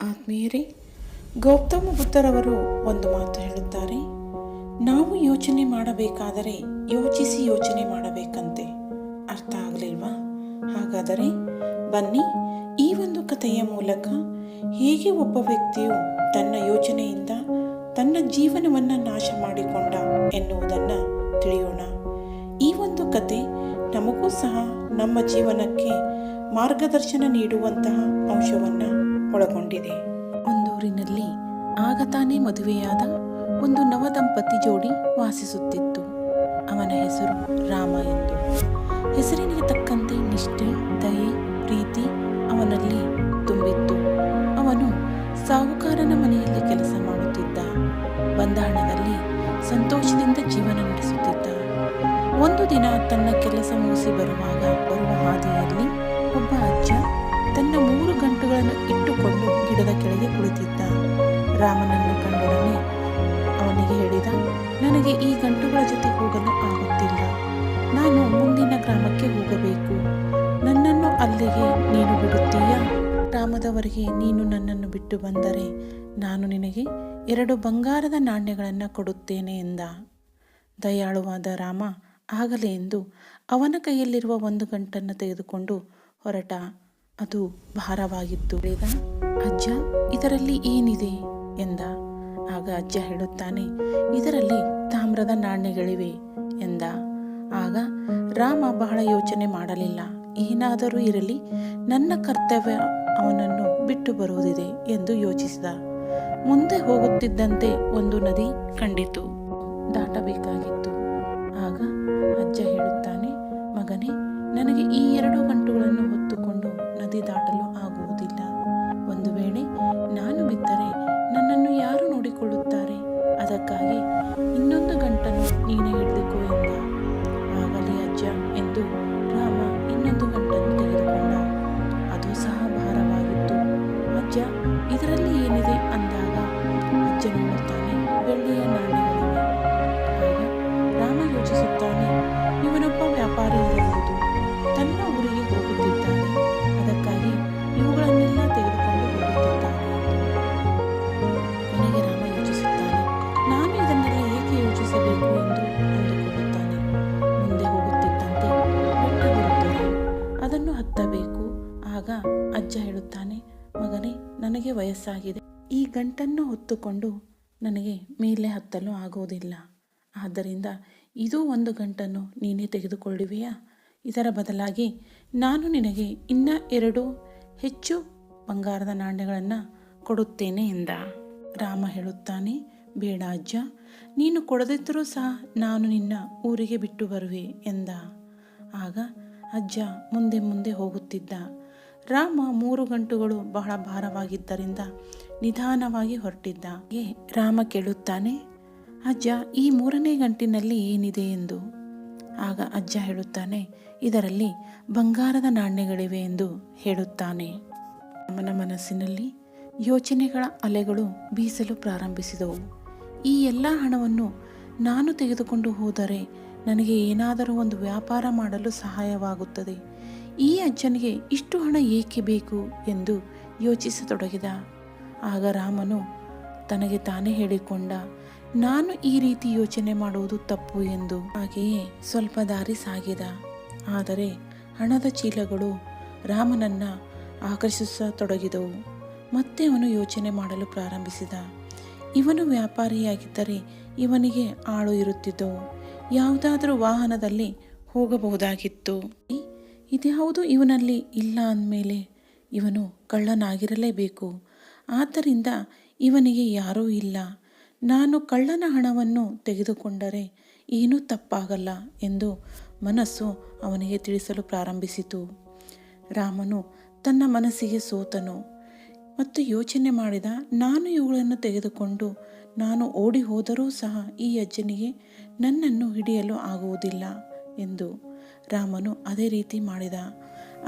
ಆತ್ಮೀಯರೇ, ಗೌತಮ ಬುದ್ಧರವರು ಒಂದು ಮಾತು ಹೇಳುತ್ತಾರೆ, ನಾವು ಯೋಚನೆ ಮಾಡಬೇಕಾದರೆ ಯೋಚಿಸಿ ಯೋಚನೆ ಮಾಡಬೇಕಂತೆ. ಅರ್ಥ ಆಗಲಿಲ್ವಾ? ಹಾಗಾದರೆ ಬನ್ನಿ, ಈ ಒಂದು ಕಥೆಯ ಮೂಲಕ ಹೇಗೆ ಒಬ್ಬ ವ್ಯಕ್ತಿಯು ತನ್ನ ಯೋಚನೆಯಿಂದ ತನ್ನ ಜೀವನವನ್ನು ನಾಶ ಮಾಡಿಕೊಂಡ ಎನ್ನುವುದನ್ನು ತಿಳಿಯೋಣ. ಈ ಒಂದು ಕತೆ ನಮಗೂ ಸಹ ನಮ್ಮ ಜೀವನಕ್ಕೆ ಮಾರ್ಗದರ್ಶನ ನೀಡುವಂತಹ ಅಂಶವನ್ನು ಒಳಗೊಂಡಿದೆ. ಒಂದೂರಿನಲ್ಲಿ ಆಗ ತಾನೇ ಮದುವೆಯಾದ ಒಂದು ನವದಂಪತಿ ಜೋಡಿ ವಾಸಿಸುತ್ತಿತ್ತು. ಅವನ ಹೆಸರು ರಾಮ ಎಂದು. ಹೆಸರಿನಿಗೆ ತಕ್ಕಂತೆ ನಿಷ್ಠೆ, ದಯೆ, ಪ್ರೀತಿ ಅವನಲ್ಲಿ ತುಂಬಿತ್ತು. ಅವನು ಸಾಹುಕಾರನ ಮನೆಯಲ್ಲಿ ಕೆಲಸ ಮಾಡುತ್ತಿದ್ದ. ಬಂದ ಹಣದಲ್ಲಿ ಸಂತೋಷದಿಂದ ಜೀವನ ನಡೆಸುತ್ತಿದ್ದ. ಒಂದು ದಿನ ತನ್ನ ಕೆಲಸ ಮುಗಿಸಿ ಬರುವ ಹಾದಿಯಲ್ಲಿ ಒಬ್ಬ ಅಜ್ಜ ತನ್ನ 3 ಗಂಟುಗಳನ್ನು ಇಟ್ಟುಕೊಂಡು ಗಿಡದ ಕೆಳಗೆ ಕುಳಿತಿದ್ದ. ರಾಮನನ್ನು ಕಂಡೊಡನೆ ಅವನಿಗೆ ಹೇಳಿದ, ನನಗೆ ಈ ಗಂಟುಗಳ ಜೊತೆ ಹೋಗಲು ಆಗುತ್ತಿಲ್ಲ. ನಾನು ಮುಂದಿನ ಗ್ರಾಮಕ್ಕೆ ಹೋಗಬೇಕು. ನನ್ನನ್ನು ಅಲ್ಲಿಗೆ ನೀನು ಬಿಡುತ್ತೀಯಾ? ಗ್ರಾಮದವರೆಗೆ ನೀನು ನನ್ನನ್ನು ಬಿಟ್ಟು ಬಂದರೆ ನಾನು ನಿನಗೆ 2 ಬಂಗಾರದ ನಾಣ್ಯಗಳನ್ನು ಕೊಡುತ್ತೇನೆ ಎಂದ. ದಯಾಳುವಾದ ರಾಮ ಆಗಲೇ ಎಂದು ಅವನ ಕೈಯಲ್ಲಿರುವ 1 ಗಂಟನ್ನು ತೆಗೆದುಕೊಂಡು ಹೊರಟ. ಅದು ಭಾರವಾಗಿತ್ತು. ಅಜ್ಜ, ಇದರಲ್ಲಿ ಏನಿದೆ ಎಂದ. ಆಗ ಅಜ್ಜ ಹೇಳುತ್ತಾನೆ, ಇದರಲ್ಲಿ ತಾಮ್ರದ ನಾಣ್ಯಗಳಿವೆ ಎಂದ. ಆಗ ರಾಮ ಬಹಳ ಯೋಚನೆ ಮಾಡಲಿಲ್ಲ. ಏನಾದರೂ ಇರಲಿ, ನನ್ನ ಕರ್ತವ್ಯ ಅವನನ್ನು ಬಿಟ್ಟು ಬರುವುದಿದೆ ಎಂದು ಯೋಚಿಸಿದ. ಮುಂದೆ ಹೋಗುತ್ತಿದ್ದಂತೆ ಒಂದು ನದಿ ಕಂಡಿತು. ದಾಟಬೇಕಾಗಿತ್ತು. ಆಗ ಅಜ್ಜ ಹೇಳುತ್ತಾನೆ, ಮಗನೇ, ನನಗೆ ಈ 2 ಗಂಟುಗಳನ್ನು ಹೊತ್ತುಕೊಂಡು ನದಿ ದಾಟಲು ಆಗುವುದಿಲ್ಲ. ಒಂದು ವೇಳೆ ನಾನು ಬಿದ್ದರೆ ನನ್ನನ್ನು ಯಾರು ನೋಡಿಕೊಳ್ಳುತ್ತಾರೆ? ಅದಕ್ಕಾಗಿ ಇನ್ನೊಂದು ಗಂಟನ್ನು ನೀನೇ ಹಿಡಿದುಕೋ ಎಂದ. ಆಗಲಿ ಅಜ್ಜ ಎಂದು ರಾಮ ಇನ್ನೊಂದು ಗಂಟನ್ನು ತೆಗೆದುಕೊಂಡ. ಅದು ಸಹ ಭಾರವಾಗಿತ್ತು. ಅಜ್ಜ, ಇದರಲ್ಲಿ ಏನಿದೆ ಅಂದಾಗ ಅಜ್ಜ ನೋಡುತ್ತಾನೆ, ಬೆಳ್ಳಿಯ ನಾಣ್ಯಗಳಿವೆ. ಆಗ ರಾಮ ಯೋಚಿಸುತ್ತಾನೆ, ಇವನೊಬ್ಬ ವ್ಯಾಪಾರಿ ಇರಬಹುದು, ತನ್ನ ಊರಿಗೆ ಹೋಗುತ್ತಿದ್ದಾನೆ, ಅದಕ್ಕಾಗಿ ಇವುಗಳನ್ನೆಲ್ಲ ತೆಗೆದುಕೊಂಡು ಹೋಗುತ್ತಿದ್ದಾನೆ ಎಂದು. ಕೊನೆಗೆ ರಾಮ ಯೋಚಿಸುತ್ತಾನೆ, ನಾನು ಇದನ್ನೆಲ್ಲ ಏಕೆ ಯೋಚಿಸಬೇಕು ಎಂದು ಅಂದುಕೊಳ್ಳುತ್ತಾನೆ. ಮುಂದೆ ಹೋಗುತ್ತಿದ್ದಂತೆ ಬೆಟ್ಟ ಬರುತ್ತದೆ, ಅದನ್ನು ಹತ್ತಬೇಕು. ಆಗ ಅಜ್ಜ ಹೇಳುತ್ತಾನೆ, ಮಗನೇ, ನನಗೆ ವಯಸ್ಸಾಗಿದೆ. ಈ ಗಂಟನ್ನು ಹೊತ್ತುಕೊಂಡು ನನಗೆ ಮೇಲೆ ಹತ್ತಲು ಆಗುವುದಿಲ್ಲ. ಆದ್ದರಿಂದ ಇದು 1 ಗಂಟನ್ನು ನೀನೇ ತೆಗೆದುಕೊಳ್ಳುವೆಯಾ? ಇದರ ಬದಲಾಗಿ ನಾನು ನಿನಗೆ ಇನ್ನ 2 ಹೆಚ್ಚು ಬಂಗಾರದ ನಾಣ್ಯಗಳನ್ನು ಕೊಡುತ್ತೇನೆ ಎಂದ. ರಾಮ ಹೇಳುತ್ತಾನೆ, ಬೇಡ ಅಜ್ಜ, ನೀನು ಕೊಡದಿದ್ದರೂ ಸಹ ನಾನು ನಿನ್ನ ಊರಿಗೆ ಬಿಟ್ಟು ಬರುವೆ ಎಂದ. ಆಗ ಅಜ್ಜ ಮುಂದೆ ಮುಂದೆ ಹೋಗುತ್ತಿದ್ದ. ರಾಮ 3 ಗಂಟುಗಳು ಬಹಳ ಭಾರವಾಗಿದ್ದರಿಂದ ನಿಧಾನವಾಗಿ ಹೊರಟಿದ್ದ. ರಾಮ ಕೇಳುತ್ತಾನೆ, ಅಜ್ಜ, ಈ 3ನೇ ಗಂಟಿನಲ್ಲಿ ಏನಿದೆ ಎಂದು. ಆಗ ಅಜ್ಜ ಹೇಳುತ್ತಾನೆ, ಇದರಲ್ಲಿ ಬಂಗಾರದ ನಾಣ್ಯಗಳಿವೆ ಎಂದು ಹೇಳುತ್ತಾನೆ. ರಾಮನ ಮನಸ್ಸಿನಲ್ಲಿ ಯೋಚನೆಗಳ ಅಲೆಗಳು ಬೀಸಲು ಪ್ರಾರಂಭಿಸಿದವು. ಈ ಎಲ್ಲ ಹಣವನ್ನು ನಾನು ತೆಗೆದುಕೊಂಡು ಹೋದರೆ ನನಗೆ ಏನಾದರೂ ಒಂದು ವ್ಯಾಪಾರ ಮಾಡಲು ಸಹಾಯವಾಗುತ್ತದೆ. ಈ ಅಜ್ಜನಿಗೆ ಇಷ್ಟು ಹಣ ಏಕೆ ಬೇಕು ಎಂದು ಯೋಚಿಸತೊಡಗಿದ. ಆಗ ರಾಮನು ತನಗೆ ತಾನೇ ಹೇಳಿಕೊಂಡ, ನಾನು ಈ ರೀತಿ ಯೋಚನೆ ಮಾಡುವುದು ತಪ್ಪು ಎಂದು. ಹಾಗೆಯೇ ಸ್ವಲ್ಪ ದಾರಿ ಸಾಗಿದ. ಆದರೆ ಹಣದ ಚೀಲಗಳು ರಾಮನನ್ನ ಆಕರ್ಷಿಸತೊಡಗಿದವು. ಮತ್ತೆ ಅವನು ಯೋಚನೆ ಮಾಡಲು ಪ್ರಾರಂಭಿಸಿದ. ಇವನು ವ್ಯಾಪಾರಿಯಾಗಿದ್ದರೆ ಇವನಿಗೆ ಆಳು ಇರುತ್ತಿದ್ದವು, ಯಾವುದಾದರೂ ವಾಹನದಲ್ಲಿ ಹೋಗಬಹುದಾಗಿತ್ತು. ಇದ್ಯಾವುದು ಇವನಲ್ಲಿ ಇಲ್ಲ ಅಂದಮೇಲೆ ಇವನು ಕಳ್ಳನಾಗಿರಲೇಬೇಕು. ಆದ್ದರಿಂದ ಇವನಿಗೆ ಯಾರೂ ಇಲ್ಲ. ನಾನು ಕಳ್ಳನ ಹಣವನ್ನು ತೆಗೆದುಕೊಂಡರೆ ಏನೂ ತಪ್ಪಾಗಲ್ಲ ಎಂದು ಮನಸ್ಸು ಅವನಿಗೆ ತಿಳಿಸಲು ಪ್ರಾರಂಭಿಸಿತು. ರಾಮನು ತನ್ನ ಮನಸ್ಸಿಗೆ ಸೋತನು ಮತ್ತು ಯೋಚನೆ ಮಾಡಿದ, ನಾನು ಇವುಗಳನ್ನು ತೆಗೆದುಕೊಂಡು ನಾನು ಓಡಿ ಹೋದರೂ ಸಹ ಈ ಅಜ್ಜನಿಗೆ ನನ್ನನ್ನು ಹಿಡಿಯಲು ಆಗುವುದಿಲ್ಲ ಎಂದು. ರಾಮನು ಅದೇ ರೀತಿ ಮಾಡಿದ.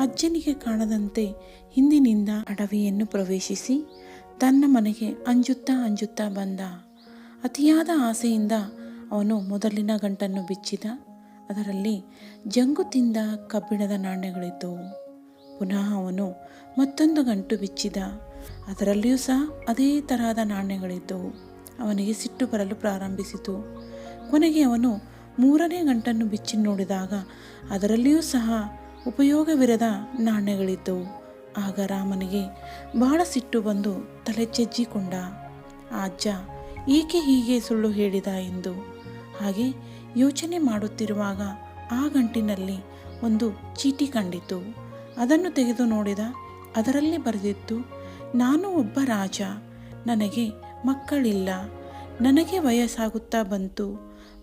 ಅಜ್ಜನಿಗೆ ಕಾಣದಂತೆ ಹಿಂದಿನಿಂದ ಅಡವಿಯನ್ನು ಪ್ರವೇಶಿಸಿ ತನ್ನ ಮನೆಗೆ ಅಂಜುತ್ತಾ ಬಂದ. ಅತಿಯಾದ ಆಸೆಯಿಂದ ಅವನು ಮೊದಲಿನ ಗಂಟನ್ನು ಬಿಚ್ಚಿದ. ಅದರಲ್ಲಿ ಜಂಗು ತಿಂದ ಕಬ್ಬಿಣದ ನಾಣ್ಯಗಳಿದ್ದವು. ಪುನಃ ಅವನು ಮತ್ತೊಂದು ಗಂಟು ಬಿಚ್ಚಿದ. ಅದರಲ್ಲಿಯೂ ಸಹ ಅದೇ ತರಹದ ನಾಣ್ಯಗಳಿದ್ದವು. ಅವನಿಗೆ ಸಿಟ್ಟು ಬರಲು ಪ್ರಾರಂಭಿಸಿತು. ಕೊನೆಗೆ ಅವನು 3ನೇ ಗಂಟನ್ನು ಬಿಚ್ಚಿ ನೋಡಿದಾಗ ಅದರಲ್ಲಿಯೂ ಸಹ ಉಪಯೋಗವಿರದ ನಾಣ್ಯಗಳಿದ್ದವು. ಆಗ ರಾಮನಿಗೆ ಬಹಳ ಸಿಟ್ಟು ಬಂದು ತಲೆ ಚೆಜ್ಜಿಕೊಂಡ. ಆ ಅಜ್ಜ ಏಕೆ ಹೀಗೆ ಸುಳ್ಳು ಹೇಳಿದ ಎಂದು. ಹಾಗೆ ಯೋಚನೆ ಮಾಡುತ್ತಿರುವಾಗ ಆ ಗಂಟಿನಲ್ಲಿ ಒಂದು ಚೀಟಿ ಕಂಡಿತು. ಅದನ್ನು ತೆಗೆದು ನೋಡಿದ. ಅದರಲ್ಲಿ ಬರೆದಿತ್ತು, ನಾನು ಒಬ್ಬ ರಾಜ, ನನಗೆ ಮಕ್ಕಳಿಲ್ಲ, ನನಗೆ ವಯಸ್ಸಾಗುತ್ತಾ ಬಂತು,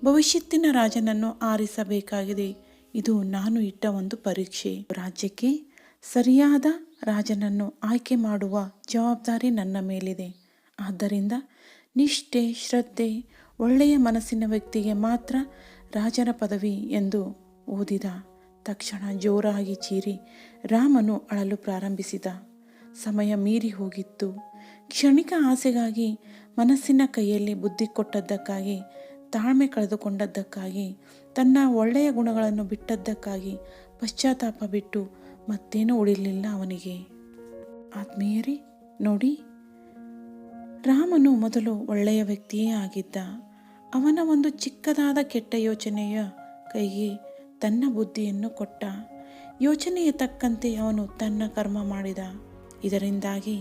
ಭವಿಷ್ಯತ್ತಿನ ರಾಜನನ್ನು ಆರಿಸಬೇಕಾಗಿದೆ. ಇದು ನಾನು ಇಟ್ಟ ಒಂದು ಪರೀಕ್ಷೆ. ರಾಜ್ಯಕ್ಕೆ ಸರಿಯಾದ ರಾಜನನ್ನು ಆಯ್ಕೆ ಮಾಡುವ ಜವಾಬ್ದಾರಿ ನನ್ನ ಮೇಲಿದೆ. ಆದ್ದರಿಂದ ನಿಷ್ಠೆ, ಶ್ರದ್ಧೆ, ಒಳ್ಳೆಯ ಮನಸ್ಸಿನ ವ್ಯಕ್ತಿಗೆ ಮಾತ್ರ ರಾಜನ ಪದವಿ ಎಂದು ಓದಿದ ತಕ್ಷಣ ಜೋರಾಗಿ ಚೀರಿ ರಾಮನು ಅಳಲು ಪ್ರಾರಂಭಿಸಿದ. ಸಮಯ ಮೀರಿ ಹೋಗಿತ್ತು. ಕ್ಷಣಿಕ ಆಸೆಗಾಗಿ ಮನಸ್ಸಿನ ಕೈಯಲ್ಲಿ ಬುದ್ಧಿ ಕೊಟ್ಟದ್ದಕ್ಕಾಗಿ, ತಾಳ್ಮೆ ಕಳೆದುಕೊಂಡದ್ದಕ್ಕಾಗಿ, ತನ್ನ ಒಳ್ಳೆಯ ಗುಣಗಳನ್ನು ಬಿಟ್ಟದ್ದಕ್ಕಾಗಿ ಪಶ್ಚಾತ್ತಾಪ ಬಿಟ್ಟು ಮತ್ತೇನೂ ಉಳಿಲಿಲ್ಲ ಅವನಿಗೆ. ಆತ್ಮೀಯರೇ ನೋಡಿ, ರಾಮನು ಮೊದಲು ಒಳ್ಳೆಯ ವ್ಯಕ್ತಿಯೇ ಆಗಿದ್ದ. ಅವನ ಒಂದು ಚಿಕ್ಕದಾದ ಕೆಟ್ಟ ಯೋಚನೆಯ ಕೈಗೆ ತನ್ನ ಬುದ್ಧಿಯನ್ನು ಕೊಟ್ಟ. ಯೋಚನೆಯ ತಕ್ಕಂತೆ ಅವನು ತನ್ನ ಕರ್ಮ ಮಾಡಿದ. ಇದರಿಂದಾಗಿ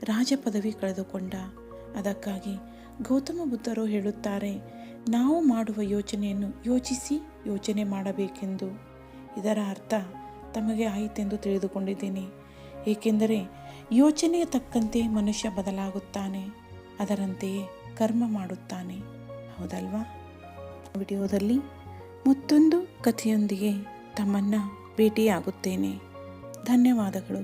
ರಾಜ ಪದವಿ ಕಳೆದುಕೊಂಡ. ಅದಕ್ಕಾಗಿ ಗೌತಮ ಬುದ್ಧರು ಹೇಳುತ್ತಾರೆ, ನಾವು ಮಾಡುವ ಯೋಚನೆಯನ್ನು ಯೋಚಿಸಿ ಯೋಚನೆ ಮಾಡಬೇಕೆಂದು. ಇದರ ಅರ್ಥ ತಮಗೆ ಆಯಿತೆಂದು ತಿಳಿದುಕೊಂಡಿದ್ದೀನಿ. ಏಕೆಂದರೆ ಯೋಚನೆಯ ತಕ್ಕಂತೆ ಮನುಷ್ಯ ಬದಲಾಗುತ್ತಾನೆ, ಅದರಂತೆಯೇ ಕರ್ಮ ಮಾಡುತ್ತಾನೆ. ಹೌದಲ್ವಾ? ವಿಡಿಯೋದಲ್ಲಿ ಮತ್ತೊಂದು ಕಥೆಯೊಂದಿಗೆ ತಮ್ಮನ್ನು ಭೇಟಿಯಾಗುತ್ತೇನೆ. ಧನ್ಯವಾದಗಳು.